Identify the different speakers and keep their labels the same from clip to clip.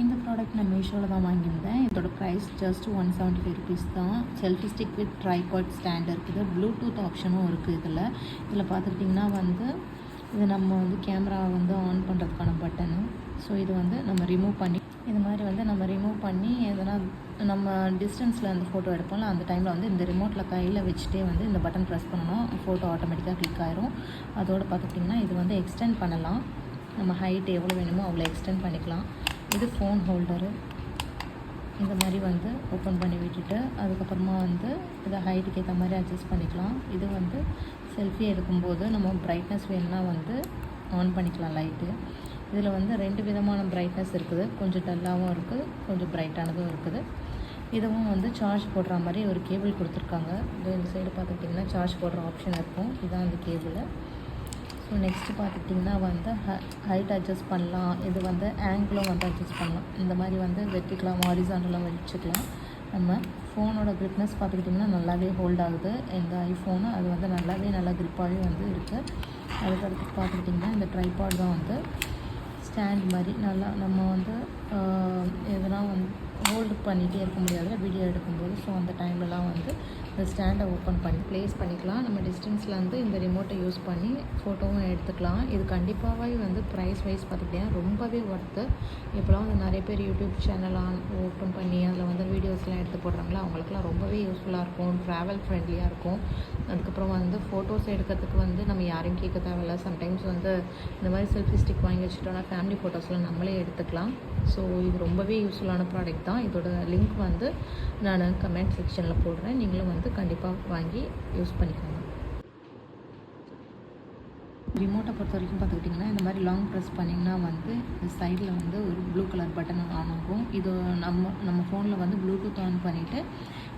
Speaker 1: இந்த ப்ராடக்ட் நான் மீஷோவில் தான் வாங்கியிருந்தேன். இதோட ப்ரைஸ் ஜஸ்ட் 175 ருபீஸ் தான். Selfie stick with tripod stand இருக்குது. ப்ளூடூத் ஆப்ஷனும் இருக்குது. இதில் பார்த்துக்கிட்டிங்கன்னா வந்து இது நம்ம வந்து கேமரா வந்து ஆன் பண்ணுறதுக்கான பட்டனு. ஸோ இது வந்து நம்ம ரிமூவ் பண்ணி இது மாதிரி வந்து நம்ம ரிமூவ் பண்ணி எதனா நம்ம டிஸ்டன்ஸில் அந்த ஃபோட்டோ எடுப்போம்ல, அந்த டைமில் வந்து இந்த ரிமோட்டில் கையில் வச்சுட்டே வந்து இந்த பட்டன் ப்ரெஸ் பண்ணணும். ஃபோட்டோ ஆட்டோமேட்டிக்காக கிளிக் ஆயிரும். அதோடு பார்த்துக்கிட்டிங்கன்னா இது வந்து எக்ஸ்டெண்ட் பண்ணலாம். நம்ம ஹைட் எவ்வளோ வேணுமோ அவ்வளோ எக்ஸ்டெண்ட் பண்ணிக்கலாம். இது ஃபோன் ஹோல்டரு. இந்த மாதிரி வந்து ஓப்பன் பண்ணி விட்டுட்டு அதுக்கப்புறமா வந்து இதை ஹைட்டுக்கு ஏற்ற மாதிரி அட்ஜஸ்ட் பண்ணிக்கலாம். இது வந்து செல்ஃபி எடுக்கும்போது நம்ம பிரைட்னஸ் வேணும்னா வந்து ஆன் பண்ணிக்கலாம் லைட்டு. இதில் வந்து 2 விதமான பிரைட்னஸ் இருக்குது. கொஞ்சம் டல்லாகவும் இருக்குது, கொஞ்சம் பிரைட்டானதும் இருக்குது. இதுவும் வந்து சார்ஜ் போடுற மாதிரி ஒரு கேபிள் கொடுத்துருக்காங்க. இந்த சைடு பார்த்துக்கிட்டிங்கன்னா சார்ஜ் போடுற ஆப்ஷன் இருக்கும். இதுதான் அந்த கேபிள். ஸோ நெக்ஸ்ட்டு பார்த்துக்கிட்டிங்கன்னா வந்து ஹைட் அட்ஜஸ்ட் பண்ணலாம். இது வந்து ஆங்கிளும் வந்து அட்ஜஸ்ட் பண்ணலாம். இந்த மாதிரி வந்து வெட்டிக்கலாம், ஹாரிசான்டலாக வச்சுக்கலாம். நம்ம ஃபோனோட க்ரிப்னஸ் பார்த்துக்கிட்டிங்கன்னா நல்லாவே ஹோல்ட் ஆகுது. இந்த ஐஃபோனு அது வந்து நல்லா க்ரிப்பாகவே வந்து இருக்குது. அதுக்கடுத்து பார்த்துக்கிட்டிங்கன்னா இந்த ட்ரைபாட் தான் வந்து ஸ்டாண்ட் மாதிரி நல்லா நம்ம வந்து எதனா வந்து ஹோல்டு பண்ணிகிட்டே இருக்க முடியாது வீடியோ எடுக்கும்போது. ஸோ அந்த டைம்லலாம் வந்து இந்த ஸ்டாண்டை ஓப்பன் பண்ணி ப்ளேஸ் பண்ணிக்கலாம். நம்ம டிஸ்டன்ஸ்லேருந்து இந்த ரிமோட்டை யூஸ் பண்ணி ஃபோட்டோவும் எடுத்துக்கலாம். இது கண்டிப்பாகவே வந்து ப்ரைஸ் வைஸ் பார்த்துக்கிட்டிங்கன்னா ரொம்பவே ஒர்த்து. இப்போலாம் வந்து நிறைய பேர் யூடியூப் சேனல் ஓப்பன் பண்ணி அதில் வந்து வீடியோஸ்லாம் எடுத்து போடுறாங்களா, அவங்களுக்குலாம் ரொம்பவே யூஸ்ஃபுல்லாக இருக்கும். ட்ராவல் ஃப்ரெண்ட்லியாக இருக்கும். அதுக்கப்புறம் வந்து ஃபோட்டோஸ் எடுக்கிறதுக்கு வந்து நம்ம யாரையும் கேட்க தேவையில்ல. சம்டைம்ஸ் வந்து இந்த மாதிரி செல்ஃபி ஸ்டிக் வாங்கி வச்சுட்டோன்னா ஃபேமிலி ஃபோட்டோஸ்லாம் நம்மளே எடுத்துக்கலாம். ஸோ இது ரொம்பவே யூஸ்ஃபுல்லான ப்ராடக்ட் தான். இதோட லிங்க் வந்து நான் கமெண்ட் செக்ஷனில் போடுறேன். நீங்களும் வந்து கண்டிப்பாக வாங்கி யூஸ் பண்ணிக்கோங்க. ரிமோட்டை பொறுத்த வரைக்கும் பார்த்துக்கிட்டிங்கன்னா இந்த மாதிரி லாங் ப்ரெஸ் பண்ணிங்கன்னா வந்து இந்த சைடில் வந்து ஒரு ப்ளூ கலர் பட்டன் ஆன் ஆகும். இது நம்ம ஃபோனில் வந்து ப்ளூடூத் ஆன் பண்ணிவிட்டு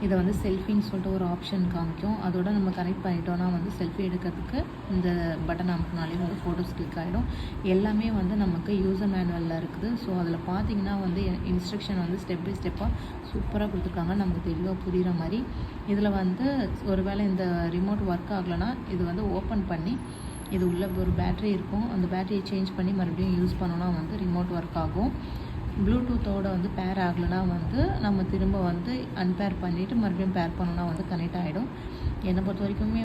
Speaker 1: இதை வந்து செல்ஃபின்னு சொல்லிட்டு ஒரு ஆப்ஷன் காமிக்கும். அதோட நம்ம கனெக்ட் பண்ணிட்டோன்னா வந்து செல்ஃபி எடுக்கிறதுக்கு இந்த பட்டன் அமுக்கினாலே வந்து ஃபோட்டோஸ் கிளிக் ஆகிடும். எல்லாமே வந்து நமக்கு யூசர் மேனுவலில் இருக்குது. ஸோ அதில் பார்த்திங்கன்னா வந்து இன்ஸ்ட்ரக்ஷன் வந்து ஸ்டெப் பை ஸ்டெப்பாக சூப்பராக கொடுத்துருக்காங்க. நமக்கு தெளிவாக புரிகிற மாதிரி. இதில் வந்து ஒருவேளை இந்த ரிமோட் ஒர்க் ஆகலைன்னா இது வந்து ஓப்பன் பண்ணி இது உள்ள ஒரு பேட்ரி இருக்கும். அந்த பேட்டரியை சேஞ்ச் பண்ணி மறுபடியும் யூஸ் பண்ணோன்னா வந்து ரிமோட் ஒர்க் ஆகும். ப்ளூடூத்தோடு வந்து பேர் ஆகலைன்னா வந்து நம்ம திரும்ப வந்து அன்பேர் பண்ணிவிட்டு மறுபடியும் பேர் பண்ணோன்னா வந்து கனெக்ட் ஆகிடும். என்னை பொறுத்த வரைக்குமே